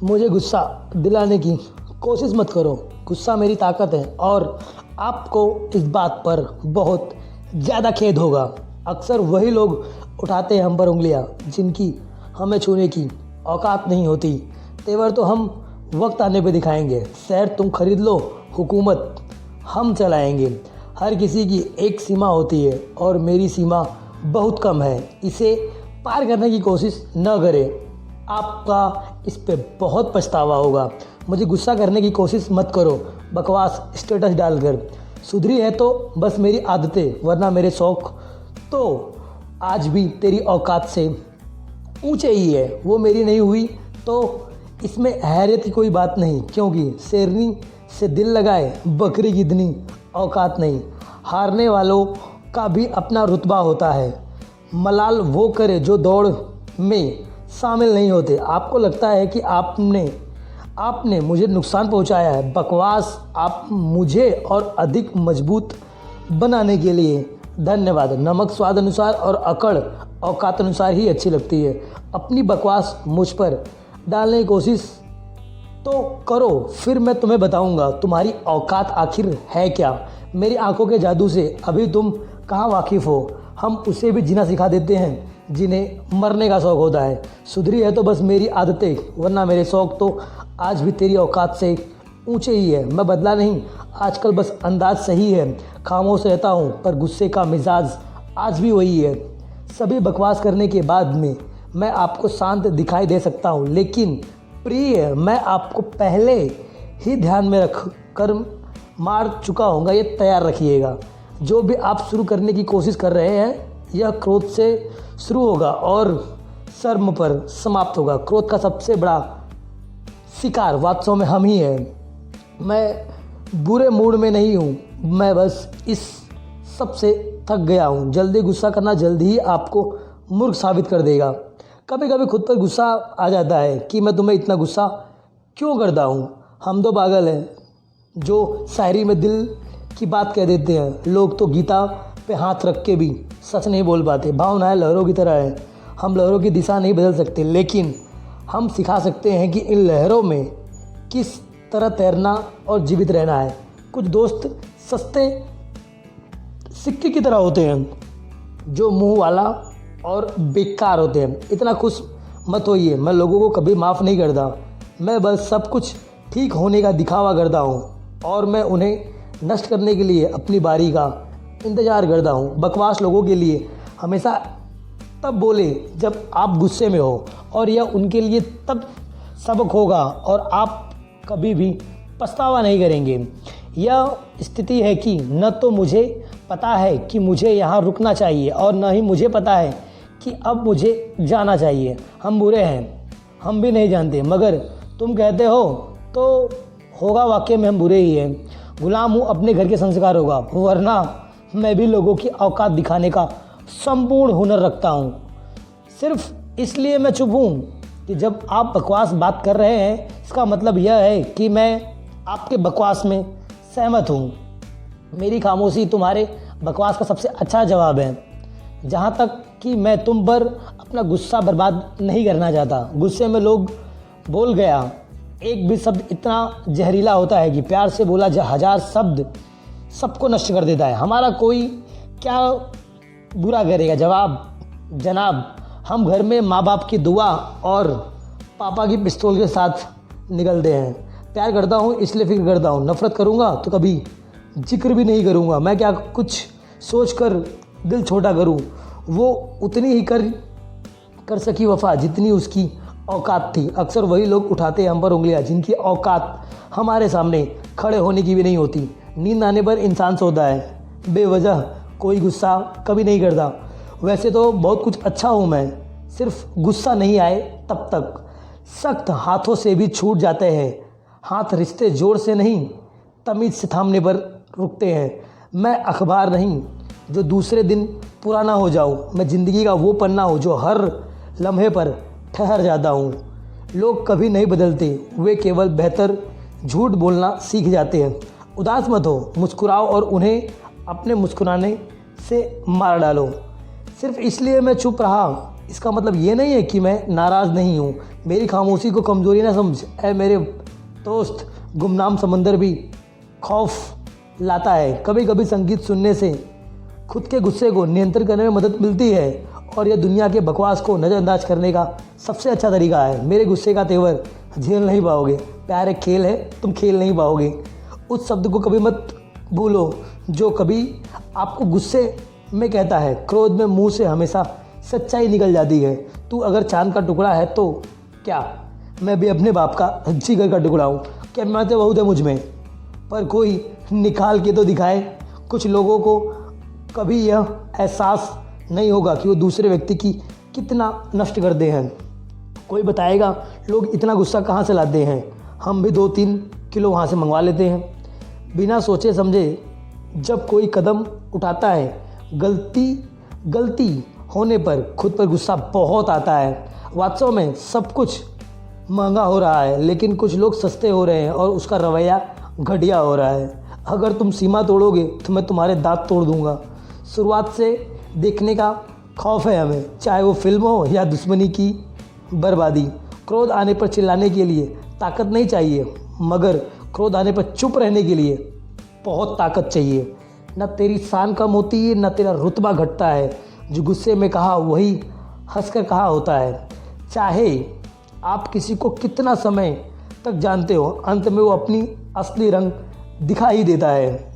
मुझे गुस्सा दिलाने की कोशिश मत करो। गुस्सा मेरी ताकत है और आपको इस बात पर बहुत ज़्यादा खेद होगा। अक्सर वही लोग उठाते हैं हम पर उंगलियां जिनकी हमें छूने की औकात नहीं होती। तेवर तो हम वक्त आने पे दिखाएंगे। शहर तुम खरीद लो, हुकूमत हम चलाएंगे। हर किसी की एक सीमा होती है और मेरी सीमा बहुत कम है। इसे पार करने की कोशिश न करें, आपका इस पे बहुत पछतावा होगा। मुझे गुस्सा करने की कोशिश मत करो बकवास स्टेटस डालकर। सुधरी है तो बस मेरी आदतें, वरना मेरे शौक़ तो आज भी तेरी औकात से ऊंचे ही है। वो मेरी नहीं हुई तो इसमें हैरत की कोई बात नहीं, क्योंकि शेरनी से दिल लगाए बकरी की इतनी औकात नहीं। हारने वालों का भी अपना रुतबा होता है। मलाल वो करे जो दौड़ में शामिल नहीं होते। आपको लगता है कि आपने मुझे नुकसान पहुंचाया है। बकवास। आप मुझे और अधिक मजबूत बनाने के लिए धन्यवाद। नमक स्वाद अनुसार और अकड़ औकात अनुसार ही अच्छी लगती है। अपनी बकवास मुझ पर डालने की कोशिश तो करो, फिर मैं तुम्हें बताऊंगा तुम्हारी औकात आखिर है क्या। मेरी आंखों के जादू से अभी तुम कहाँ वाकिफ़ हो। हम उसे भी जीना सिखा देते हैं जिन्हें मरने का शौक़ होता है। सुधरी है तो बस मेरी आदतें, वरना मेरे शौक़ तो आज भी तेरी औकात से ऊंचे ही है। मैं बदला नहीं, आजकल बस अंदाज सही है। खामोश रहता हूँ पर गुस्से का मिजाज आज भी वही है। सभी बकवास करने के बाद में मैं आपको शांत दिखाई दे सकता हूँ, लेकिन प्रिय मैं आपको पहले ही ध्यान में रख कर मार चुका हूँगा। ये तैयार रखिएगा। जो भी आप शुरू करने की कोशिश कर रहे हैं यह क्रोध से शुरू होगा और शर्म पर समाप्त होगा। क्रोध का सबसे बड़ा शिकार वास्तव में हम ही हैं। मैं बुरे मूड में नहीं हूँ, मैं बस इस सब से थक गया हूँ। जल्दी गुस्सा करना जल्दी ही आपको मूर्ख साबित कर देगा। कभी कभी खुद पर गुस्सा आ जाता है कि मैं तुम्हें इतना गुस्सा क्यों करता हूँ। हम तो पागल हैं जो शायरी में दिल की बात कह देते हैं। लोग तो गीता पे हाथ रख के भी सच नहीं बोल पाते। भावनाएं लहरों की तरह है। हम लहरों की दिशा नहीं बदल सकते, लेकिन हम सिखा सकते हैं कि इन लहरों में किस तरह तैरना और जीवित रहना है। कुछ दोस्त सस्ते सिक्के की तरह होते हैं जो मुंह वाला और बेकार होते हैं। इतना खुश मत होइए, मैं लोगों को कभी माफ़ नहीं करता। मैं बस सब कुछ ठीक होने का दिखावा करता हूँ और मैं उन्हें नष्ट करने के लिए अपनी बारी का इंतज़ार करता हूँ। बकवास लोगों के लिए हमेशा तब बोले जब आप गुस्से में हो, और यह उनके लिए तब सबक होगा और आप कभी भी पछतावा नहीं करेंगे। यह स्थिति है कि न तो मुझे पता है कि मुझे यहाँ रुकना चाहिए और न ही मुझे पता है कि अब मुझे जाना चाहिए। हम बुरे हैं, हम भी नहीं जानते, मगर तुम कहते हो तो होगा। वाकई में हम बुरे ही हैं। गुलाम हूँ अपने घर के संस्कार होगा, वरना मैं भी लोगों की औकात दिखाने का संपूर्ण हुनर रखता हूँ। सिर्फ इसलिए मैं चुप हूँ कि जब आप बकवास बात कर रहे हैं, इसका मतलब यह है कि मैं आपके बकवास में सहमत हूँ। मेरी खामोशी तुम्हारे बकवास का सबसे अच्छा जवाब है। जहाँ तक कि मैं तुम पर अपना गुस्सा बर्बाद नहीं करना चाहता। गुस्से में लोग बोल गया एक भी शब्द इतना जहरीला होता है कि प्यार से बोला हजार शब्द सबको नष्ट कर देता है। हमारा कोई क्या बुरा करेगा। जनाब हम घर में माँ बाप की दुआ और पापा की पिस्तौल के साथ निकलते हैं। प्यार करता हूँ इसलिए फिक्र करता हूँ। नफ़रत करूँगा तो कभी जिक्र भी नहीं करूँगा। मैं क्या कुछ सोच कर दिल छोटा करूँ। वो उतनी ही कर सकी वफ़ा जितनी उसकी औकात थी। अक्सर वही लोग उठाते हैं हम पर उंगलियाँ जिनकी औकात हमारे सामने खड़े होने की भी नहीं होती। नींद आने पर इंसान सोता है, बेवजह कोई गुस्सा कभी नहीं करता। वैसे तो बहुत कुछ अच्छा हूँ मैं, सिर्फ गुस्सा नहीं आए तब तक। सख्त हाथों से भी छूट जाते हैं। हाथ रिश्ते जोर से नहीं तमीज़ से थामने पर रुकते हैं। मैं अखबार नहीं जो दूसरे दिन पुराना हो जाऊँ। मैं ज़िंदगी का वो पन्ना हूँ जो हर लम्हे पर ठहर जाता हूँ। लोग कभी नहीं बदलते, वे केवल बेहतर झूठ बोलना सीख जाते हैं। उदास मत हो, मुस्कुराओ और उन्हें अपने मुस्कुराने से मार डालो। सिर्फ इसलिए मैं चुप रहा इसका मतलब ये नहीं है कि मैं नाराज़ नहीं हूँ। मेरी खामोशी को कमज़ोरी ना समझ। ऐ मेरे दोस्त, गुमनाम समंदर भी खौफ लाता है। कभी कभी संगीत सुनने से खुद के गुस्से को नियंत्रण करने में मदद मिलती है और यह दुनिया के बकवास को नज़रअंदाज करने का सबसे अच्छा तरीका है। मेरे गुस्से का तेवर झेल नहीं पाओगे। प्यार एक खेल है, तुम खेल नहीं पाओगे। उस शब्द को कभी मत भूलो जो कभी आपको गुस्से में कहता है। क्रोध में मुंह से हमेशा सच्चाई निकल जाती है। तू अगर चांद का टुकड़ा है तो क्या मैं भी अपने बाप का जिगर का टुकड़ा हूँ? क्या मैं तो बहुत है मुझ में, पर कोई निकाल के तो दिखाए। कुछ लोगों को कभी यह एहसास नहीं होगा कि वो दूसरे व्यक्ति की कितना नष्ट करते हैं। कोई बताएगा लोग इतना गुस्सा कहाँ से लाते हैं। हम भी 2-3 किलो वहाँ से मंगवा लेते हैं बिना सोचे समझे। जब कोई कदम उठाता है, गलती होने पर खुद पर गुस्सा बहुत आता है। वास्तव में सब कुछ महंगा हो रहा है, लेकिन कुछ लोग सस्ते हो रहे हैं और उसका रवैया घटिया हो रहा है। अगर तुम सीमा तोड़ोगे तो मैं तुम्हारे दांत तोड़ दूंगा। शुरुआत से देखने का खौफ है हमें, चाहे वो फिल्म हो या दुश्मनी की बर्बादी। क्रोध आने पर चिल्लाने के लिए ताकत नहीं चाहिए, मगर क्रोध आने पर चुप रहने के लिए बहुत ताकत चाहिए। न तेरी शान कम होती है, न तेरा रुतबा घटता है। जो गुस्से में कहा वही हंसकर कहा होता है। चाहे आप किसी को कितना समय तक जानते हो, अंत में वो अपनी असली रंग दिखा ही देता है।